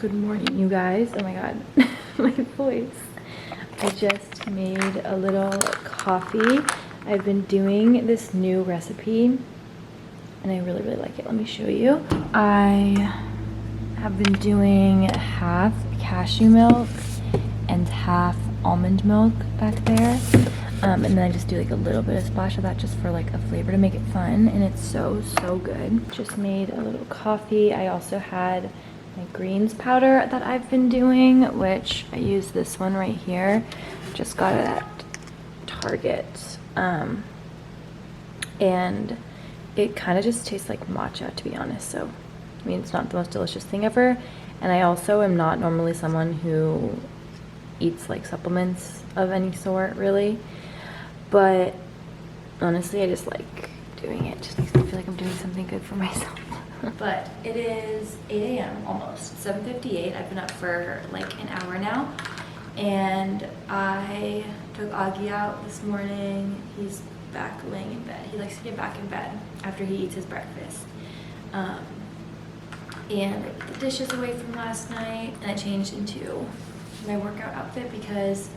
Good morning, you guys. Oh my god, my voice. I just made a little coffee. I've been doing this new recipe and I really like it. Let me show you. I have been doing half cashew milk and half almond milk back there. And then I just do like a little bit of splash of that just for like a flavor to make it fun, and it's so good. Just made a little coffee. I also had my greens powder that I've been doing, which I use this one right here. Just got it at Target. And it kind of just tastes like matcha, to be honest. So, I mean, it's not the most delicious thing ever. And I also am not normally someone who eats like supplements of any sort, really. But honestly, I just like doing it. It just makes me feel like I'm doing something good for myself. But it is 8 a.m. almost, 7:58. I've been up for like an hour now. And I took Augie out this morning. He's back laying in bed. He likes to get back in bed after he eats his breakfast. And I put the dishes away from last night, and I changed into my workout outfit because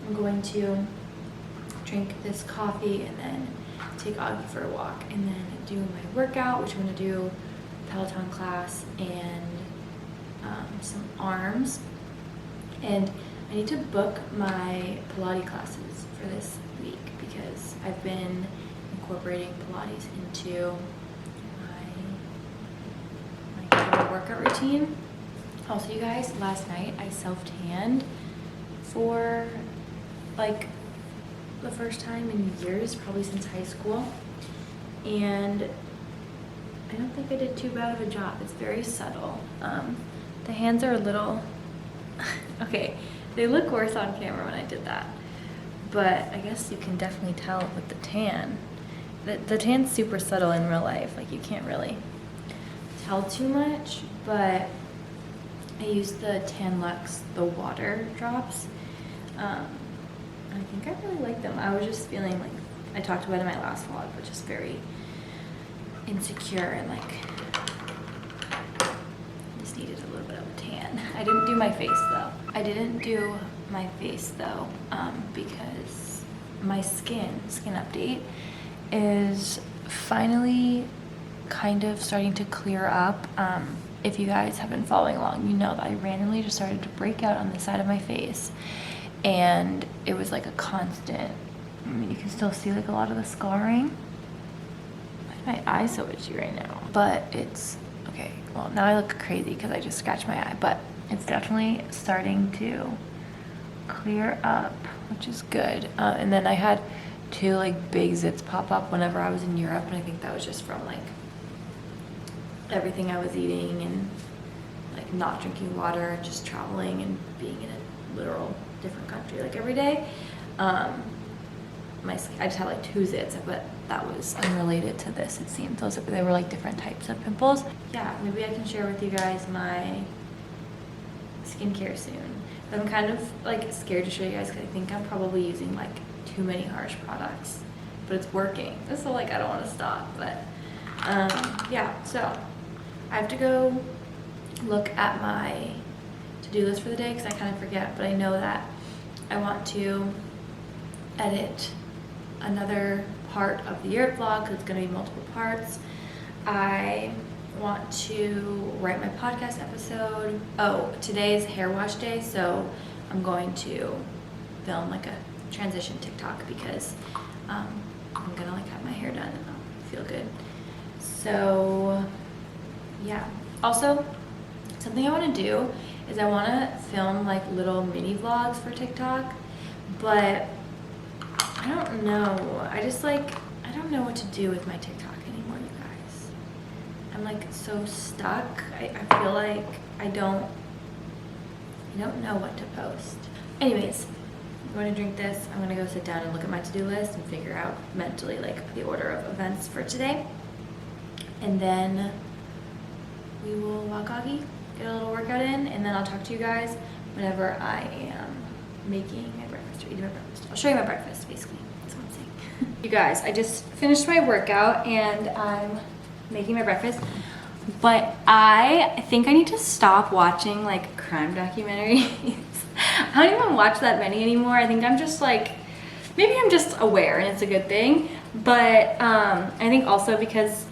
I'm going to drink this coffee and then take Augie for a walk and then do my workout, which I'm going to do Peloton class and some arms. And I need to book my Pilates classes for this week because I've been incorporating Pilates into my workout routine. Also, you guys, last night I self-tanned for like the first time in years, probably since high school, and I don't think I did too bad of a job. It's very subtle. The hands are a little okay, they look worse on camera when I did that, but I guess you can definitely tell with the tan. The tan's super subtle in real life, like you can't really tell too much, but I used the Tan Luxe, the water drops. I think I really like them. I was just feeling like, I talked about it in my last vlog, but just very insecure and like just needed a little bit of a tan. I didn't do my face though. Because my skin update is finally kind of starting to clear up. If you guys have been following along, you know that I randomly just started to break out on the side of my face, and it was like a constant. I mean, you can still see like a lot of the scarring. Why is my eye so itchy right now? But it's okay. Well, now I look crazy because I just scratched my eye, but it's definitely starting to clear up, which is good. And then I had 2 like big zits pop up whenever I was in Europe, and I think that was just from like everything I was eating and like not drinking water and just traveling and being in a literal different country like every day. I just had like 2 zits, but that was unrelated to this, it seemed. They were like different types of pimples. Yeah, maybe I can share with you guys my skincare soon. But I'm kind of like scared to show you guys because I think I'm probably using like too many harsh products, but it's working. So like I don't want to stop, but yeah, so I have to go look at my to-do list for the day because I kind of forget, but I know that I want to edit another part of the Europe vlog because it's going to be multiple parts. I want to write my podcast episode. Oh, today is hair wash day, so I'm going to film like a transition TikTok because I'm gonna like have my hair done and I'll feel good. So yeah. Also, something I want to do is I want to film like little mini vlogs for TikTok, but I don't know. I don't know what to do with my TikTok anymore, you guys. I'm like so stuck. I feel like I don't know what to post. Anyways, I'm going to drink this. I'm going to go sit down and look at my to-do list and figure out mentally like the order of events for today. And then we will walk Augie, get a little workout in, and then I'll talk to you guys whenever I am making my breakfast or eating my breakfast. I'll show you my breakfast, basically. That's what I'm saying. You guys, I just finished my workout and I'm making my breakfast. But I think I need to stop watching like crime documentaries. I don't even watch that many anymore. I think I'm just like, maybe I'm just aware and it's a good thing. But I think also because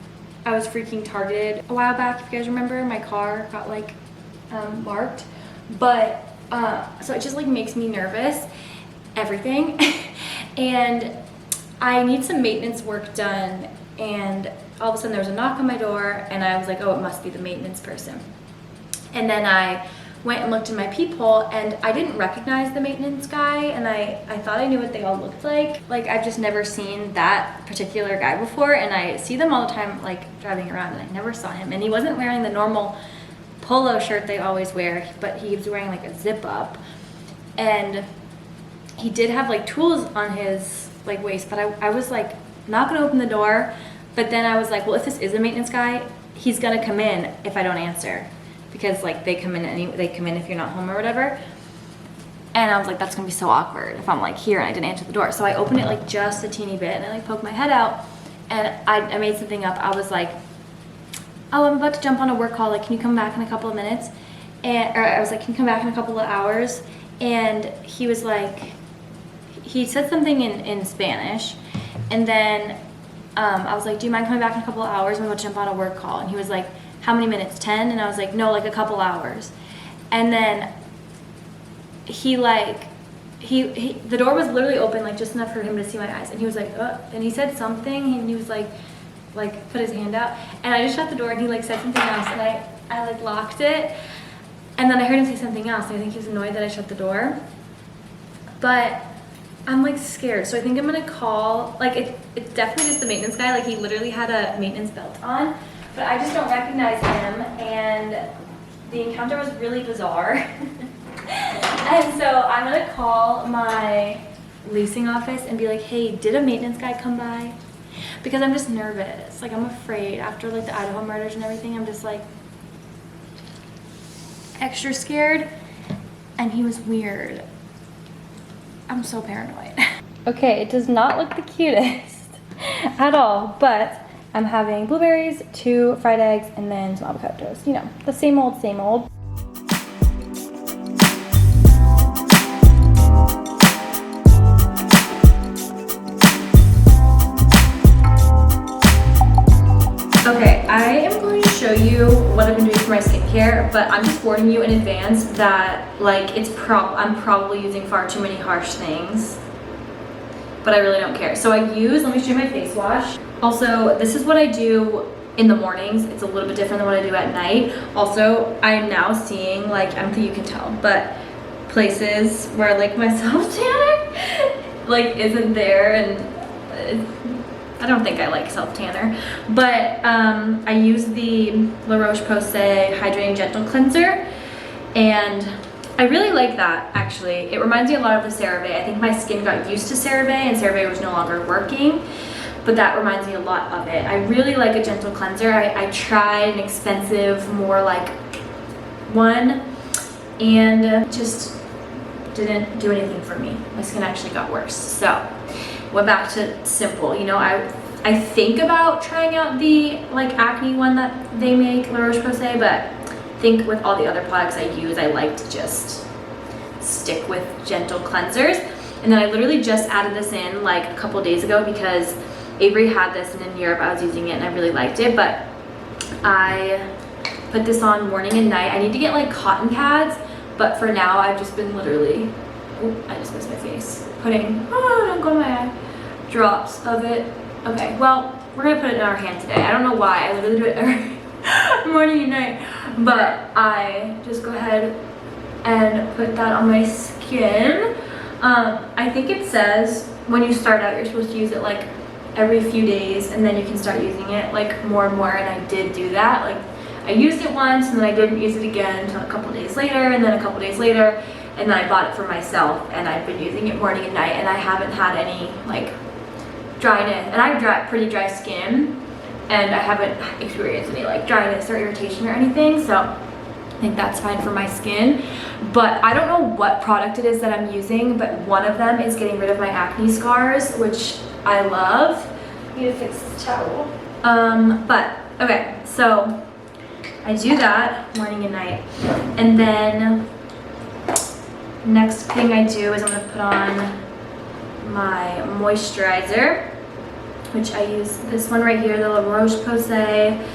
I was freaking targeted a while back, if you guys remember, my car got like marked. But so it just like makes me nervous, everything. And I need some maintenance work done, and all of a sudden there was a knock on my door, and I was like, oh, it must be the maintenance person. And then I went and looked in my peephole, and I didn't recognize the maintenance guy, and I thought I knew what they all looked like. Like, I've just never seen that particular guy before, and I see them all the time, like, driving around, and I never saw him. And he wasn't wearing the normal polo shirt they always wear, but he was wearing, like, a zip-up. And he did have, like, tools on his, like, waist, but I was, like, not gonna open the door. But then I was like, well, if this is a maintenance guy, he's gonna come in if I don't answer, because like they come in if you're not home or whatever. And I was like, that's gonna be so awkward if I'm like here and I didn't answer the door. So I opened it like just a teeny bit, and I like poked my head out, and I made something up. I was like, oh, I'm about to jump on a work call. Like, can you come back in a couple of minutes? Or I was like, can you come back in a couple of hours? And he was like, he said something in Spanish, and then I was like, do you mind coming back in a couple of hours? I'm about to jump on a work call. And he was like, how many minutes? 10? And I was like, no, like a couple hours. And then the door was literally open, like just enough for him to see my eyes. And he was like, and he said something, and he was like put his hand out. And I just shut the door, and he like said something else, and I like locked it. And then I heard him say something else, and I think he was annoyed that I shut the door. But I'm like scared, so I think I'm gonna call, like it's definitely just the maintenance guy. Like, he literally had a maintenance belt on, but I just don't recognize him, and the encounter was really bizarre. And so I'm gonna call my leasing office and be like, hey, did a maintenance guy come by? Because I'm just nervous, like I'm afraid after like the Idaho murders and everything. I'm just like extra scared, and he was weird. I'm so paranoid. Okay, it does not look the cutest at all, but I'm having blueberries, 2 fried eggs, and then some avocado toast. You know, the same old, same old. Okay, I am going to show you what I've been doing for my skincare, but I'm just warning you in advance that like I'm probably using far too many harsh things, but I really don't care. So let me show you my face wash. Also, this is what I do in the mornings. It's a little bit different than what I do at night. Also, I am now seeing, like, I don't think you can tell, but places where like my self tanner like isn't there, and I don't think I like self tanner, but I use the La Roche-Posay Hydrating Gentle Cleanser, and I really like that, actually. It reminds me a lot of the CeraVe. I think my skin got used to CeraVe, and CeraVe was no longer working, but that reminds me a lot of it. I really like a gentle cleanser. I tried an expensive, more like one, and just didn't do anything for me. My skin actually got worse. So went back to simple. You know, I think about trying out the like acne one that they make, La Roche-Posay, but I think with all the other products I use, I like to just stick with gentle cleansers. And then I literally just added this in like a couple days ago because Avery had this, and in Europe I was using it and I really liked it, but I put this on morning and night. I need to get like cotton pads, but for now I've just been literally, I just missed my face, putting, don't go to my eye, drops of it. Okay, well, we're gonna put it in our hand today. I don't know why, I literally do it every morning and night, but I just go ahead and put that on my skin. I think it says when you start out, you're supposed to use it like every few days, and then you can start using it like more and more, and I did do that. Like, I used it once, and then I didn't use it again until a couple days later, and then a couple days later, and then I bought it for myself, and I've been using it morning and night, and I haven't had any like dryness, and I have pretty dry skin, and I haven't experienced any like dryness or irritation or anything, so I think that's fine for my skin. But I don't know what product it is that I'm using, but one of them is getting rid of my acne scars, which I love. I need to fix this towel. But okay, so I do that morning and night. And then next thing I do is I'm gonna put on my moisturizer, which I use this one right here, the La Roche-Posay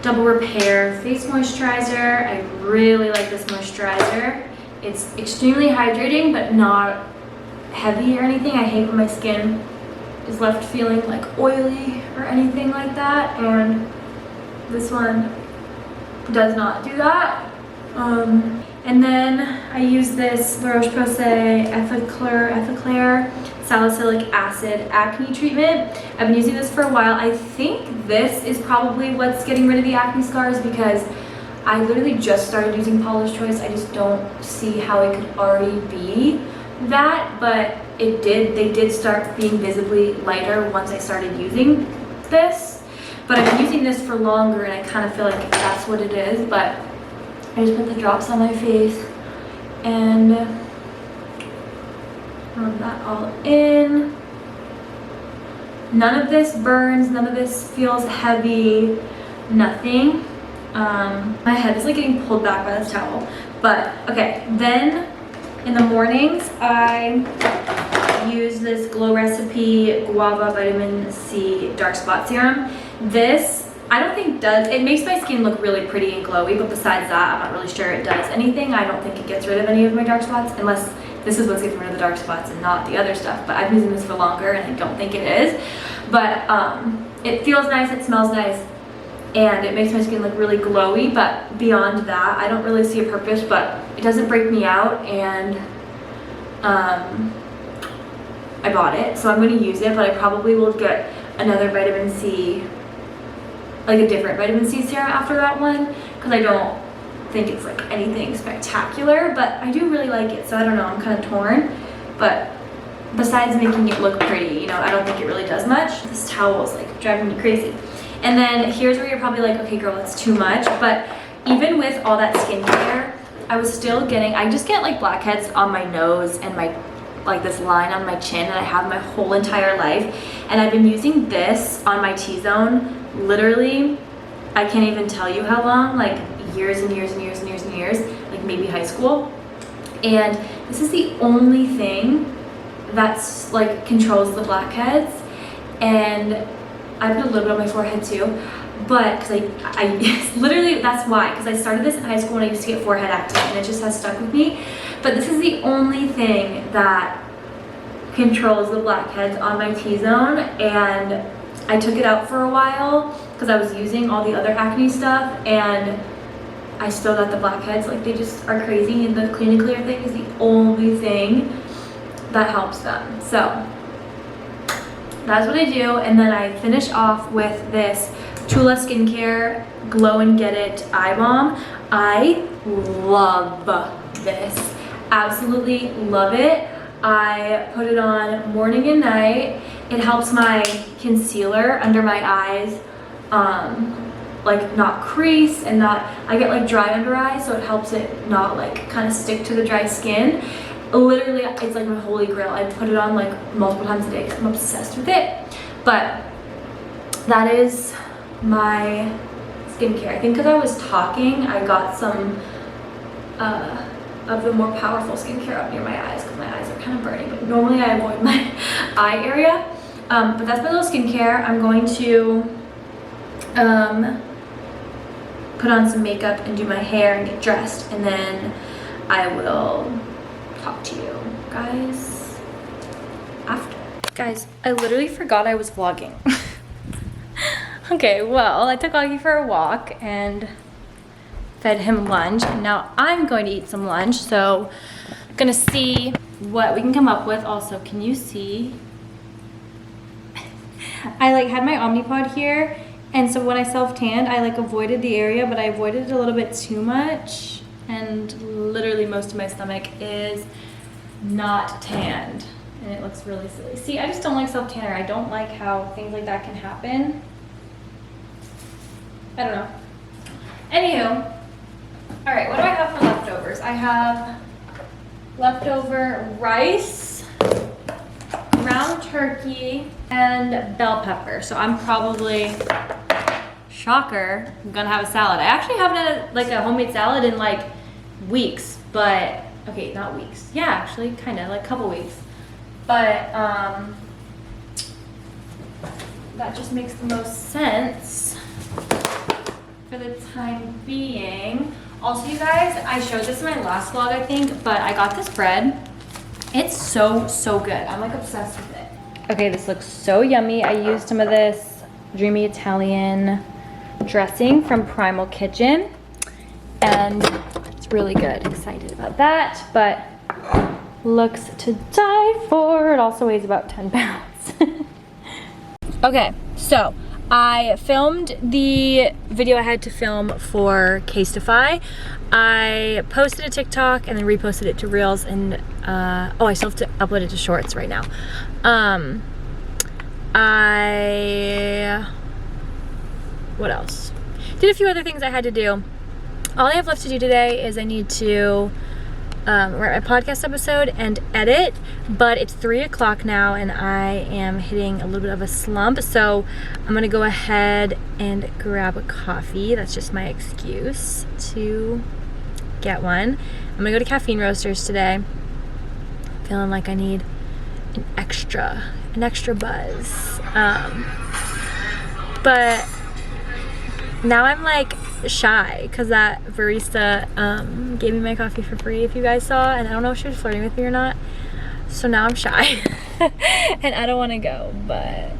Double Repair Face Moisturizer. I really like this moisturizer. It's extremely hydrating, but not heavy or anything. I hate when my skin is left feeling like oily or anything like that, and this one does not do that. And then I use this La Roche-Posay Effaclar Salicylic Acid Acne Treatment. I've been using this for a while. I think this is probably what's getting rid of the acne scars, because I literally just started using Paula's Choice. I just don't see how it could already be that, but they did start being visibly lighter once I started using this. But I've been using this for longer, and I kind of feel like that's what it is. But I just put the drops on my face and rub that all in. None of this burns, none of this feels heavy, nothing. My head is like getting pulled back by this towel. But okay, then in the mornings I use this Glow Recipe Guava Vitamin C Dark Spot Serum. This, I don't think it makes my skin look really pretty and glowy, but besides that, I'm not really sure it does anything. I don't think it gets rid of any of my dark spots, unless this is what's getting rid of the dark spots and not the other stuff. But I've been using this for longer, and I don't think it is. But it feels nice, it smells nice, and it makes my skin look really glowy. But beyond that, I don't really see a purpose, but it doesn't break me out, and I bought it, so I'm going to use it. But I probably will get another vitamin C, like a different vitamin C serum after that one, because I don't think it's like anything spectacular, but I do really like it. So I don't know, I'm kind of torn. But besides making it look pretty, you know, I don't think it really does much. This towel is like driving me crazy. And then here's where you're probably like, okay girl, it's too much. But even with all that skincare, I was still getting, I just get like blackheads on my nose and my, like this line on my chin that I have my whole entire life. And I've been using this on my T-zone literally, I can't even tell you how long, like years and years and years and years and years, like maybe high school. And this is the only thing that's like controls the blackheads. And I put a little bit on my forehead too, but because I literally, that's why, because I started this in high school when I used to get forehead acne, and it just has stuck with me. But this is the only thing that controls the blackheads on my T-zone, and I took it out for a while because I was using all the other acne stuff, and I still got the blackheads. Like, they just are crazy, and the Clean and Clear thing is the only thing that helps them. So that's what I do. And then I finish off with this Tula Skincare Glow and Get It Eye Balm. I love this, absolutely love it. I put it on morning and night. It helps my concealer under my eyes like not crease, and not, I get like dry under eyes, so it helps it not like kind of stick to the dry skin. Literally, it's like my holy grail. I put it on like multiple times a day because I'm obsessed with it. But that is my skincare. I think because I was talking, I got some of the more powerful skincare up near my eyes because my eyes are kind of burning, but normally I avoid my eye area. But that's my little skincare. I'm going to put on some makeup and do my hair and get dressed, and then I will talk to you guys after. Guys, I literally forgot I was vlogging. Okay, well, I took Augie for a walk and fed him lunch, and now I'm going to eat some lunch. So I'm gonna see what we can come up with. Also, can you see? I like had my Omnipod here, and so when I self-tanned, I like avoided the area, but I avoided it a little bit too much, and literally most of my stomach is not tanned, and it looks really silly. See, I just don't like self-tanner. I don't like how things like that can happen. I don't know. Anywho, all right, what do I have for leftovers? I have leftover rice, ground turkey, and bell pepper. So I'm probably shocker, I'm gonna have a salad. I actually haven't had like a homemade salad in like weeks, but okay, not weeks. Yeah, actually, kind of like a couple weeks. But that just makes the most sense for the time being. Also, you guys, I showed this in my last vlog, I think, but I got this bread. It's so, so good. I'm like obsessed with it. Okay, this looks so yummy. I used some of this Dreamy Italian dressing from Primal Kitchen, and it's really good. Excited about that, but looks to die for. It also weighs about 10 pounds. Okay, so I filmed the video I had to film for Casetify. I posted a TikTok and then reposted it to Reels, and oh, I still have to upload it to Shorts right now. What else? Did a few other things I had to do. All I have left to do today is I need to write my podcast episode and edit, but it's 3 o'clock now and I am hitting a little bit of a slump, so I'm gonna go ahead and grab a coffee. That's just my excuse to get one. I'm gonna go to Caffeine Roasters today. Feeling like I need an extra buzz. But now I'm like shy because that barista gave me my coffee for free, if you guys saw, and I don't know if she was flirting with me or not. So now I'm shy and I don't want to go, but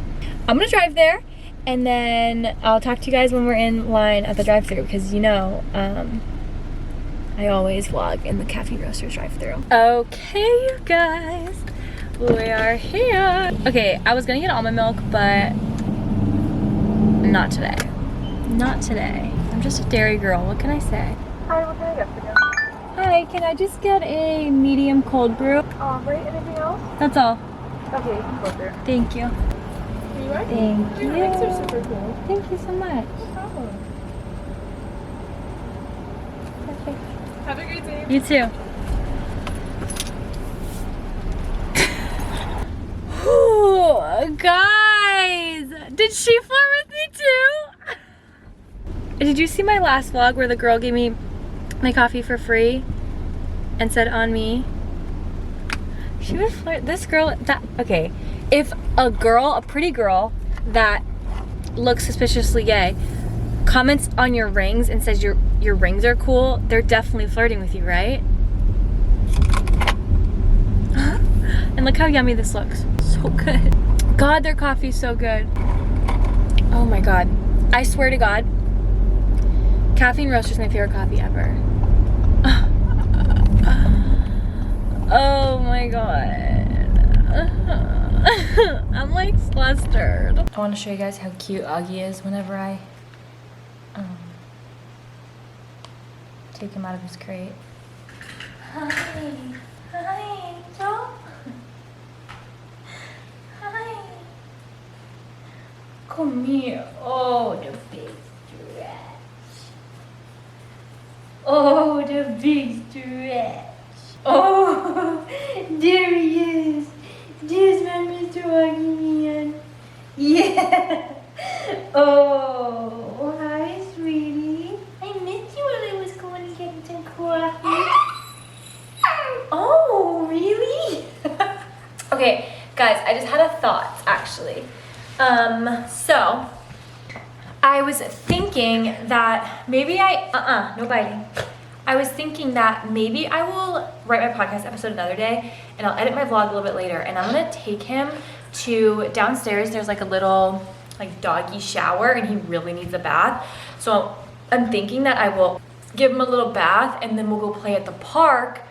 I'm gonna drive there and then I'll talk to you guys when we're in line at the drive-thru, because you know I always vlog in the Caffeine Roasters drive-thru. Okay, you guys, we are here. Okay, I was gonna get almond milk, but not today. Not today. I'm just a dairy girl. What can I say? Hi, what can I get for you? Hi, can I just get a medium cold brew? Right, anything else? That's all. Okay, you can go there. Thank you. Are you ready? Thank you. Your legs are super cool. Thank you so much. No problem. Perfect. Have a great day. You too. Ooh, guys, did she flirt with me too? Did you see my last vlog where the girl gave me my coffee for free and said on me? She would flirt. This girl, okay, if a pretty girl that looks suspiciously gay comments on your rings and says your rings are cool, they're definitely flirting with you, right? And look how yummy this looks. So good. God, their coffee's so good. Oh my God. I swear to God, Caffeine Roasters is my favorite coffee ever. Oh my God. I'm like flustered. I want to show you guys how cute Augie is whenever I take him out of his crate. Hi. Hi, Angel. Hi. Come here. Oh, the big stretch. Oh, the big stretch. Oh, there he is. There's my Mr. Augie man. Yeah. Oh, hi, sweetie. I missed you when I was going to get some coffee. Oh, really? Okay, guys, I just had a thought, actually. So I was thinking that maybe no biting. I was thinking that maybe I will write my podcast episode another day and I'll edit my vlog a little bit later, and I'm gonna take him to downstairs. There's like a little like doggy shower and he really needs a bath. So I'm thinking that I will give him a little bath and then we'll go play at the park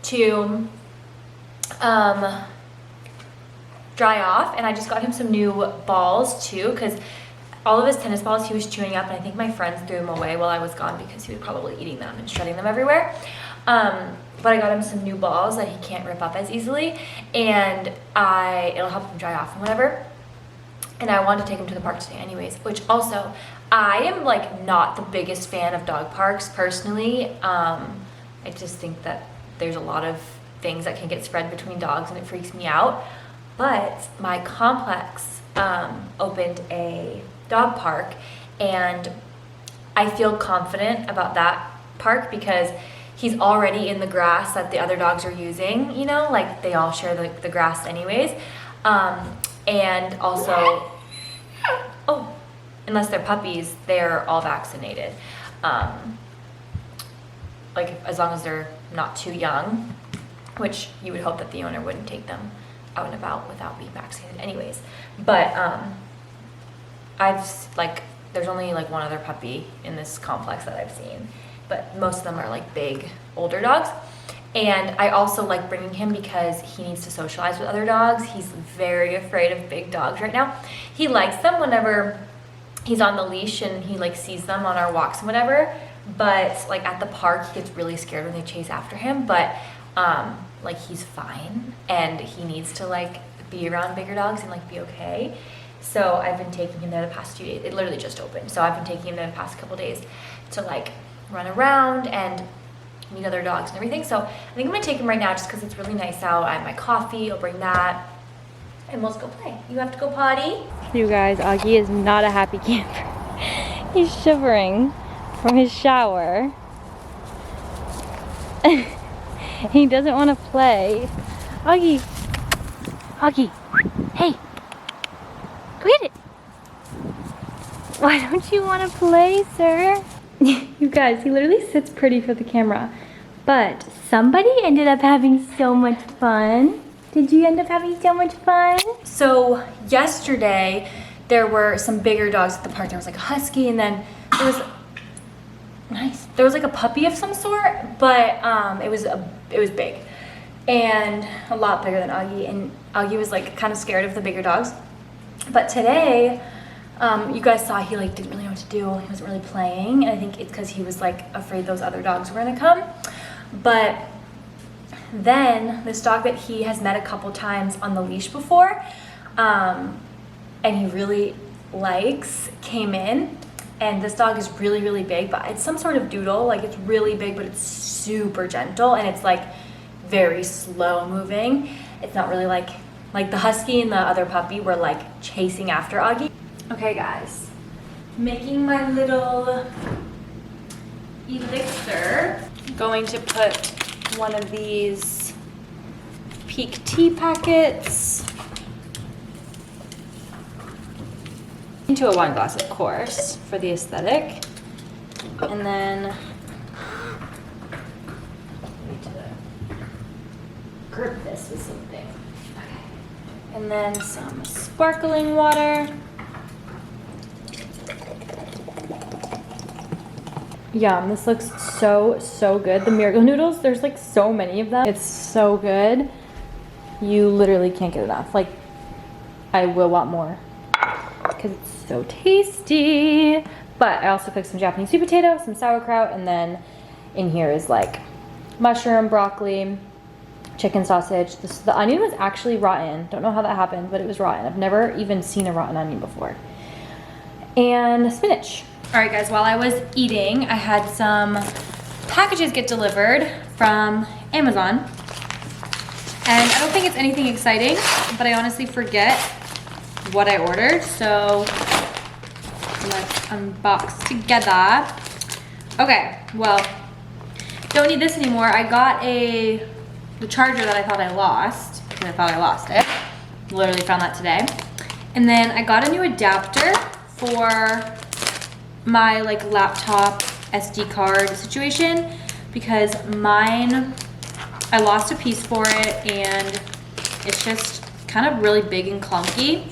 to dry off. And I just got him some new balls too, because all of his tennis balls he was chewing up, and I think my friends threw them away while I was gone because he was probably eating them and shredding them everywhere. But I got him some new balls that he can't rip up as easily, and it'll help him dry off and whatever. And I wanted to take him to the park today anyways, which also, I am like not the biggest fan of dog parks personally. I just think that there's a lot of things that can get spread between dogs and it freaks me out. But my complex opened a dog park, And I feel confident about that park because he's already in the grass that the other dogs are using, you know, like they all share the grass anyways. And also, oh, unless they're puppies, they're all vaccinated. Like as long as they're not too young, which you would hope that the owner wouldn't take them out and about without being vaccinated anyways. But there's only like one other puppy in this complex that I've seen, but most of them are like big older dogs. And I also like bringing him because he needs to socialize with other dogs. He's very afraid of big dogs right now. He likes them whenever he's on the leash and he like sees them on our walks and whatever, but like at the park he gets really scared when they chase after him. But like he's fine and he needs to like be around bigger dogs and like be okay. So I've been taking him there the past 2 days. It literally just opened, so I've been taking him there the past couple days to like run around and meet other dogs and everything. So I think I'm gonna take him right now just because it's really nice out. I have my coffee, I'll bring that, and we'll just go play. You have to go potty. You guys, Augie is not a happy camper. He's shivering from his shower. He doesn't want to play. Augie, hey, go get it. Why don't you want to play, sir? You guys, he literally sits pretty for the camera, but somebody ended up having so much fun. Did you end up having so much fun? So yesterday there were some bigger dogs at the park. There was like a husky, and then there was there was like a puppy of some sort, but it was big and a lot bigger than Augie, and Augie was like kind of scared of the bigger dogs. But today you guys saw he like didn't really know what to do. He wasn't really playing, and I think it's because he was like afraid those other dogs were gonna come. But then this dog that he has met a couple times on the leash before, and he really likes, came in. And this dog is really, really big, but it's some sort of doodle. Like it's really big, but it's super gentle, and it's like very slow moving. It's not really like the husky and the other puppy were like chasing after Augie. Okay guys, making my little elixir. Going to put one of these Peak tea packets into a wine glass, of course, for the aesthetic. And then I need to grip this with something. Okay. And then some sparkling water. Yum, this looks so good. The miracle noodles, there's like so many of them. It's so good. You literally can't get enough. Like, I will want more because it's so tasty. But I also cooked some Japanese sweet potato, some sauerkraut, and then in here is like mushroom, broccoli, chicken sausage. The onion was actually rotten. Don't know how that happened, but it was rotten. I've never even seen a rotten onion before. And spinach. All right, guys, while I was eating, I had some packages get delivered from Amazon. And I don't think it's anything exciting, but I honestly forget what I ordered. So let's unbox together. Okay, well, don't need this anymore. I got the charger that I thought I lost, because I thought I lost it. Literally found that today. And then I got a new adapter for my like laptop SD card situation, because mine, I lost a piece for it and it's just kind of really big and clunky.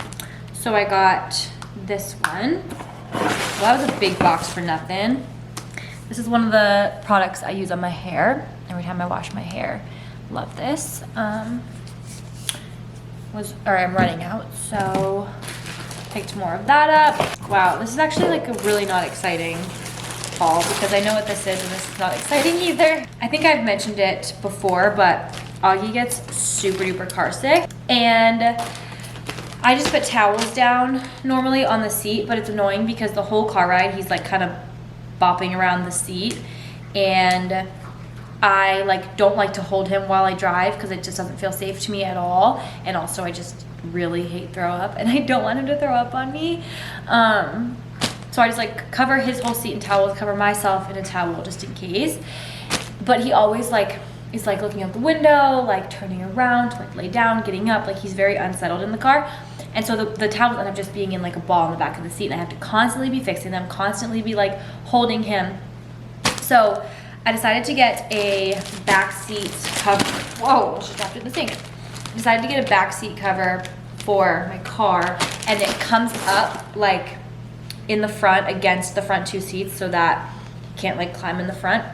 So I got this one. Well, that was a big box for nothing. This is one of the products I use on my hair every time I wash my hair. Love this. I'm running out, so picked more of that up. Wow, this is actually like a really not exciting haul, because I know what this is and this is not exciting either. I think I've mentioned it before, but Augie gets super duper car sick, and I just put towels down normally on the seat, but it's annoying because the whole car ride he's like kind of bopping around the seat, and I like don't like to hold him while I drive because it just doesn't feel safe to me at all. And also I just really hate throw up, and I don't want him to throw up on me. So I just like cover his whole seat in towels, cover myself in a towel just in case. But he always like is like looking out the window, like turning around to like lay down, getting up. Like he's very unsettled in the car. And so the towels end up just being in like a ball in the back of the seat, and I have to constantly be fixing them, constantly be like holding him. So I decided to get a back seat cover. Whoa, just dropped it in the sink. Decided to get a back seat cover for my car, and it comes up like in the front against the front two seats so that he can't like climb in the front.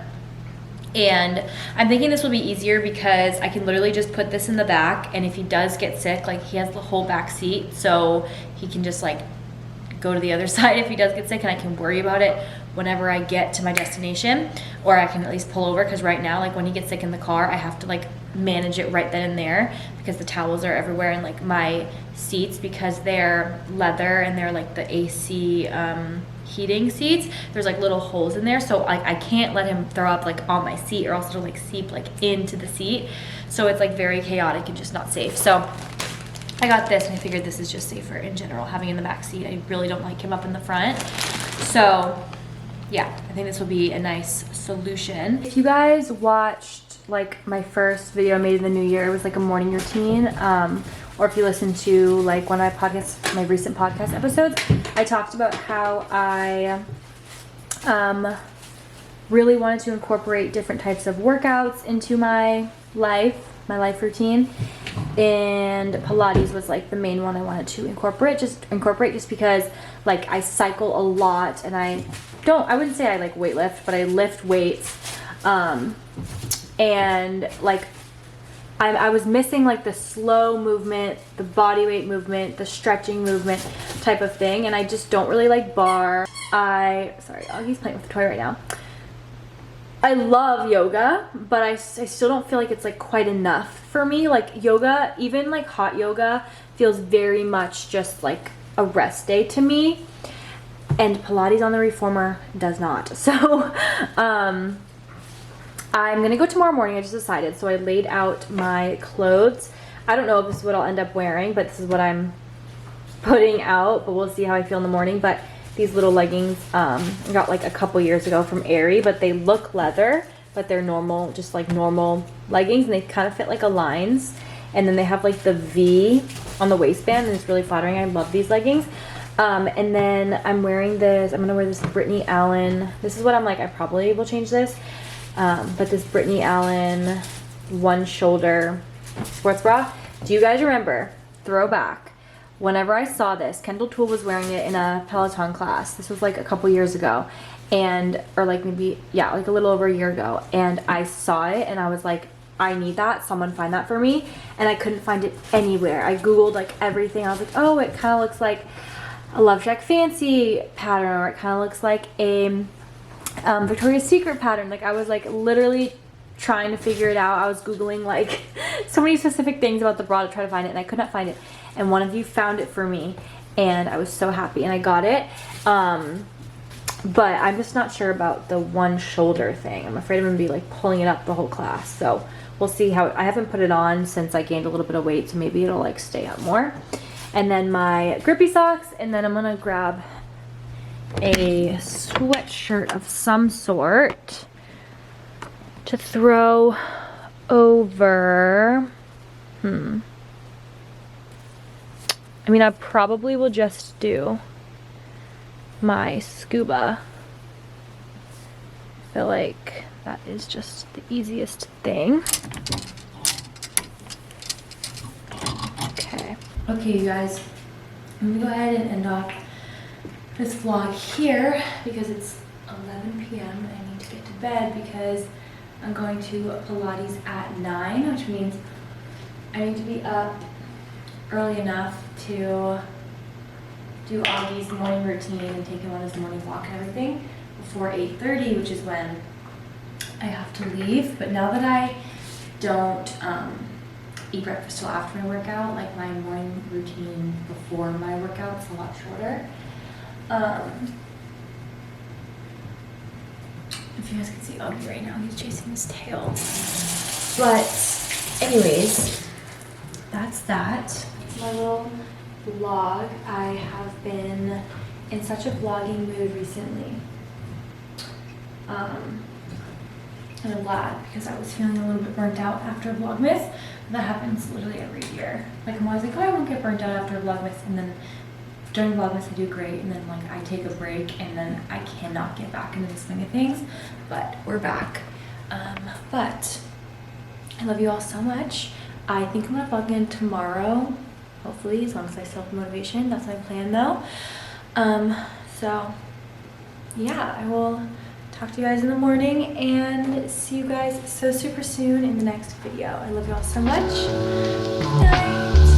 And I'm thinking this will be easier because I can literally just put this in the back, and if he does get sick, like he has the whole back seat, so he can just like go to the other side if he does get sick, and I can worry about it whenever I get to my destination, or I can at least pull over, because right now, like when he gets sick in the car, I have to like manage it right then and there because the towels are everywhere, and like my seats, because they're leather and they're like the AC heating seats, there's like little holes in there, so like I can't let him throw up like on my seat, or else it'll like seep like into the seat, so it's like very chaotic and just not safe. So I got this, and I figured this is just safer in general, having in the back seat. I really don't like him up in the front, so yeah, I think this will be a nice solution. If you guys watched like my first video I made in the new year, it was like a morning routine, or if you listen to like one of my recent podcast episodes, I talked about how I really wanted to incorporate different types of workouts into my life routine, and Pilates was like the main one I wanted to incorporate just because like I cycle a lot, and I wouldn't say I like weightlift, but I lift weights, and like I was missing like the slow movement, the body weight movement, the stretching movement type of thing, and I just don't really like bar. Sorry, Augie's playing with the toy right now. I love yoga, but I still don't feel like it's like quite enough for me. Like yoga, even like hot yoga, feels very much just like a rest day to me, and Pilates on the reformer does not. So I'm gonna go tomorrow morning, I just decided. So I laid out my clothes. I don't know if this is what I'll end up wearing, but this is what I'm putting out, but we'll see how I feel in the morning. But these little leggings, I got like a couple years ago from Aerie, but they look leather, but they're normal, just like normal leggings, and they kind of fit like a lines. And then they have like the V on the waistband, and it's really flattering. I love these leggings. And then I'm wearing this, I'm gonna wear this Brittany Allen. This is what I'm like, I probably will change this. But this Brittany Allen one shoulder sports bra. Do you guys remember, throwback, whenever I saw this, Kendall Toole was wearing it in a Peloton class. This was like a couple years ago, or like maybe, yeah, like a little over a year ago. And I saw it and I was like, I need that, someone find that for me. And I couldn't find it anywhere. I Googled like everything. I was like, oh, it kind of looks like a Love Shack Fancy pattern, or it kind of looks like a Victoria's Secret pattern. Like I was like literally trying to figure it out. I was Googling like so many specific things about the bra to try to find it, and I could not find it. And one of you found it for me, and I was so happy, and I got it. But I'm just not sure about the one shoulder thing. I'm afraid I'm gonna be like pulling it up the whole class. So we'll see how, I haven't put it on since I gained a little bit of weight, so maybe it'll like stay up more. And then my grippy socks, and then I'm gonna grab a sweatshirt of some sort to throw over. I mean, I probably will just do my scuba. I feel like that is just the easiest thing. Okay, you guys, I'm gonna go ahead and end off this vlog here because it's 11 p.m. and I need to get to bed because I'm going to Pilates at 9, which means I need to be up early enough to do Augie's morning routine and take him on his morning walk and everything before 8:30, which is when I have to leave. But now that I don't eat breakfast till after my workout, like my morning routine before my workout's a lot shorter. If you guys can see Augie right now, he's chasing his tail. But anyways, that's that. My little vlog. I have been in such a vlogging mood recently. And I'm glad because I was feeling a little bit burnt out after Vlogmas. That happens literally every year. Like I'm always like, oh, I won't get burnt out after Vlogmas, and then during Vlogmas I do great, and then like I take a break, and then I cannot get back into the swing of things. But we're back. But I love you all so much. I think I'm gonna vlog again tomorrow, hopefully, as long as I still have motivation. That's my plan though. So yeah, I will talk to you guys in the morning and see you guys so super soon in the next video. I love you all so much. Good night.